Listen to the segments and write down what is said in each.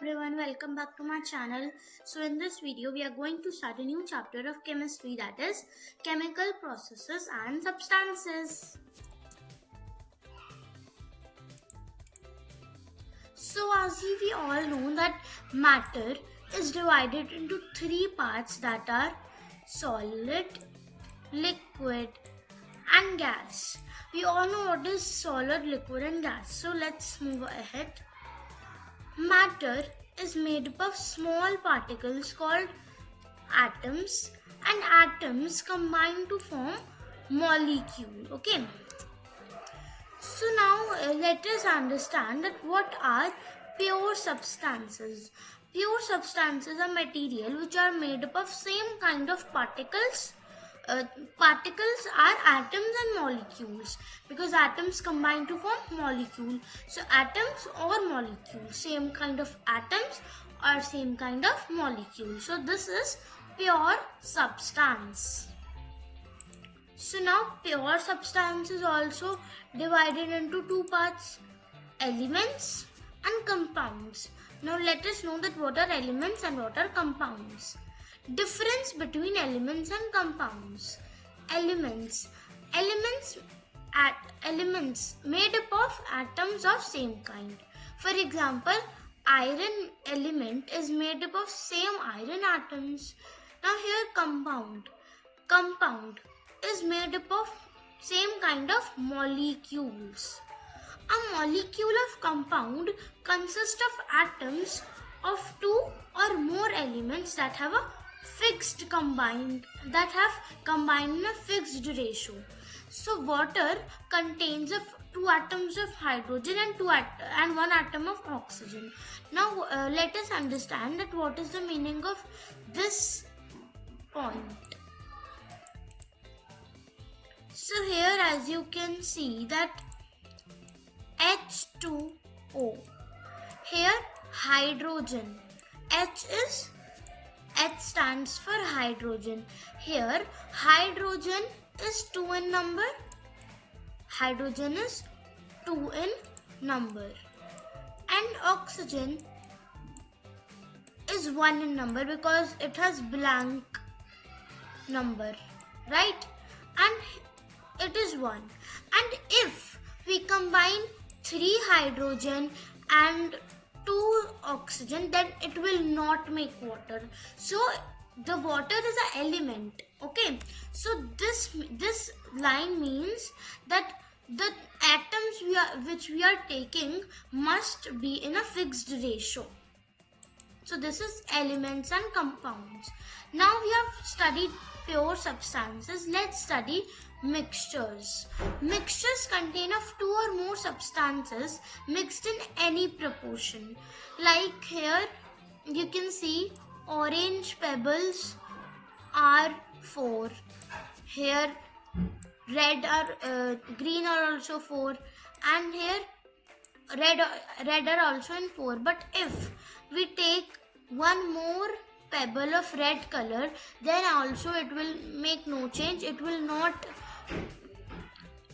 everyone, welcome back to my channel. So in this video we are going to start a new chapter of chemistry, that is chemical processes and substances. So as we all know that matter is divided into three parts, that are solid, liquid and gas. We all know what is solid, liquid and gas. So let's move ahead. Matter is made up of small particles called atoms, and atoms combine to form molecule. Okay. So now let us understand that what are pure substances. Pure substances are material which are made up of same kind of particles. Particles are atoms and molecules, because atoms combine to form molecule. So atoms or molecules, same kind of atoms or same kind of molecule. So this is pure substance. So now pure substance is also divided into two parts, elements and compounds. Now let us know that what are elements and what are compounds. Difference between elements and compounds. Elements made up of atoms of same kind. For example, iron element is made up of same iron atoms. Now here compound is made up of same kind of molecules. A molecule of compound consists of atoms of two or more elements that have combined in a fixed ratio. So water contains of two atoms of hydrogen and one atom of oxygen. Now let us understand that what is the meaning of this point. So here, as you can see, that H2O. Here hydrogen. H stands for hydrogen. Here hydrogen is 2 in number. Hydrogen is 2 in number. And oxygen is 1 in number because it has blank number, right? And it is 1. And if we combine 3 hydrogen and 2 oxygen, then it will not make water. So the water is an element. Okay. So this line means that the atoms which we are taking must be in a fixed ratio. So this is elements and compounds. Now we have studied pure substances. Let's study mixtures. Mixtures contain of 2 or more substances mixed in any proportion. Like here you can see orange pebbles are 4. Here green are also 4, and here red are also in 4. But if we take one more pebble of red color, then also it will make no change. It will not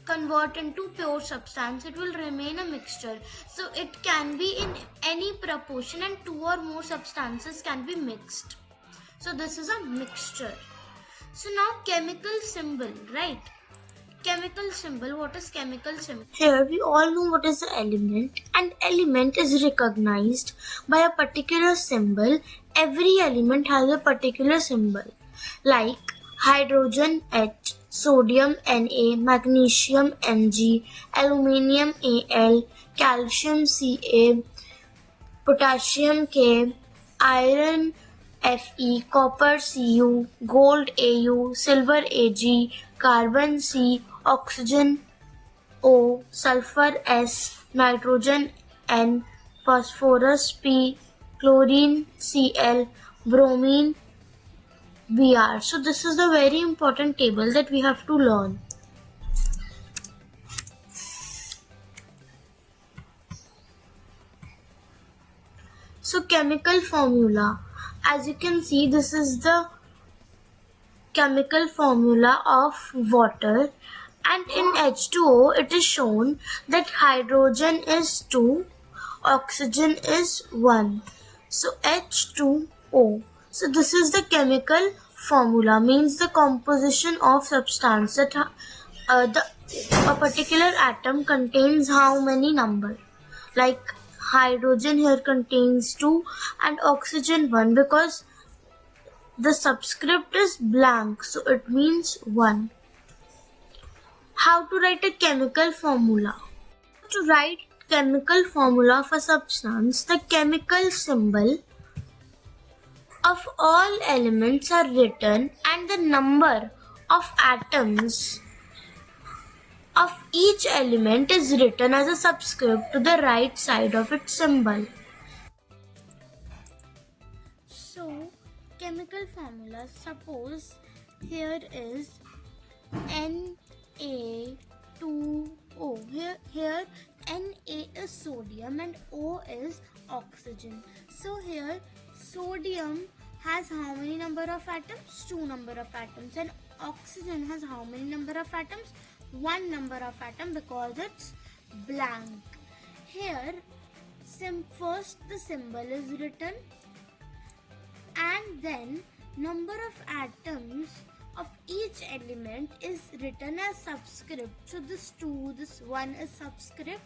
convert into pure substance. It will remain a mixture. So it can be in any proportion and 2 or more substances can be mixed. So this is a mixture. So now chemical symbol, right? Chemical symbol. What is chemical symbol? Here we all know what is the element, and element is recognized by a particular symbol. Every element has a particular symbol, like hydrogen H, sodium Na, magnesium Mg, aluminium Al, calcium Ca, potassium K, iron Fe, copper Cu, gold Au, silver Ag, carbon C, oxygen O, sulfur S, nitrogen N, phosphorus P, chlorine Cl, bromine Br. So this is a very important table that we have to learn. So chemical formula. As you can see, this is the chemical formula of water, and in H2O it is shown that hydrogen is 2, oxygen is 1. So H2O. So this is the chemical formula, means the composition of substance that a particular atom contains how many number. Like hydrogen here contains 2 and oxygen 1, because the subscript is blank, so it means 1. How to write a chemical formula? To write chemical formula of a substance, the chemical symbol of all elements are written and the number of atoms of each element is written as a subscript to the right side of its symbol. So, chemical formula, suppose here is Na2O. Here Na is sodium and O is oxygen. So here sodium has how many number of atoms? 2 number of atoms. And oxygen has how many number of atoms? 1 number of atom, because it's blank. Here first the symbol is written and then number of atoms of each element is written as subscript. So this 2, this 1 is subscript,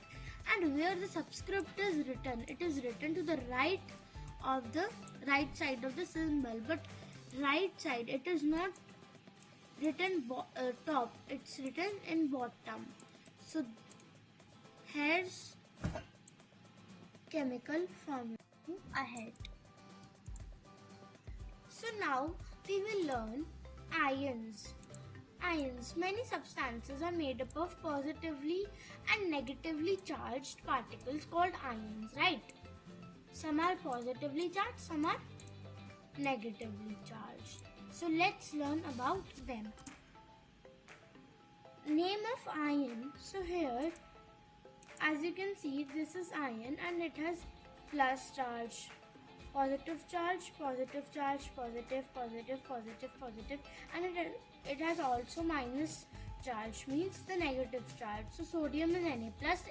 and where the subscript is written, it is written to the right side of the symbol, but right side, it is not written top, it's written in bottom. So here's chemical formula ahead. So now we will learn ions. Many substances are made up of positively and negatively charged particles called ions, right? Some are positively charged, some are negatively charged. So let's learn about them. Name of ion. So here, as you can see, this is ion and it has plus charge, positive charge, positive charge, positive, positive, positive, positive, and it has also minus charge, means the negative charge. So sodium is Na plus,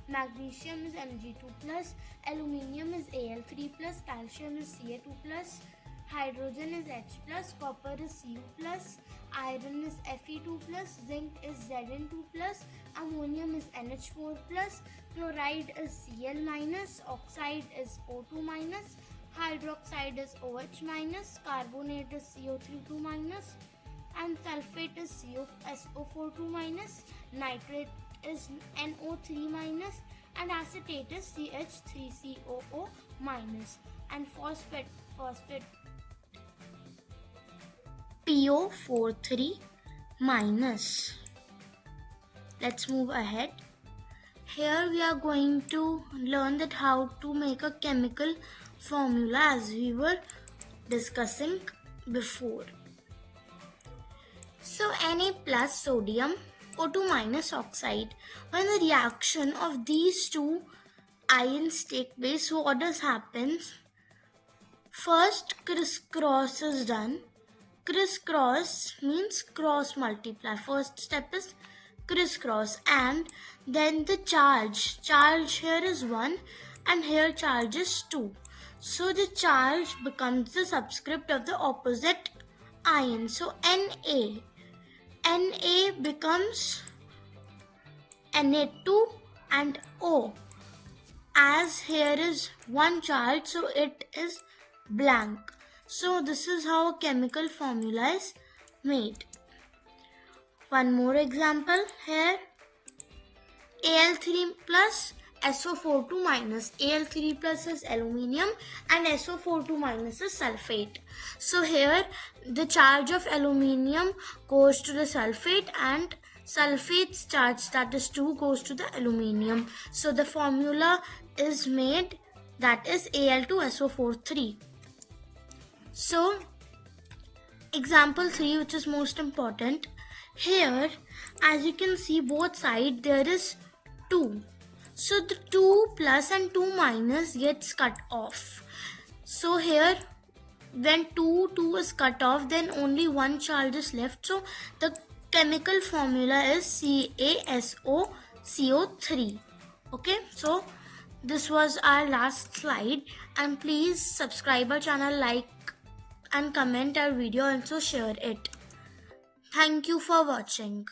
magnesium is Mg2 plus, aluminium is Al3 plus, calcium is Ca2 plus, hydrogen is H plus, copper is Cu plus, iron is Fe2 plus, zinc is Zn2 plus, ammonium is NH4 plus, chloride is Cl minus, oxide is O2 minus, hydroxide is OH minus, carbonate is CO32 minus, and sulfate is SO42 minus, nitrate is NO3 minus, and acetate is CH3COO minus, and phosphate PO43 minus. Let's move ahead. Here we are going to learn that how to make a chemical formula as we were discussing before. So Na plus sodium, O2 minus oxide. When the reaction of these two ions take place, what does happen? First, crisscross is done. Crisscross means cross multiply. First step is crisscross, and then the charge here is 1 and here charge is 2. So the charge becomes the subscript of the opposite ion. So Na becomes Na2 and O. As here is 1 charge, so it is blank. So this is how a chemical formula is made. One more example here. Al3 plus SO42 minus. Al3 plus is aluminium and SO42 minus is sulfate. So here the charge of aluminium goes to the sulfate and sulfate's charge, that is 2, goes to the aluminium. So the formula is made, that is Al2SO43. So example 3, which is most important. Here, as you can see, both sides there is 2. So the 2 plus and 2 minus gets cut off. So here, when 2 is cut off, then only 1 charge is left. So the chemical formula is CaSOCO3. Okay, so This was our last slide, and please subscribe our channel, like and comment our video, and also share it. Thank you for watching.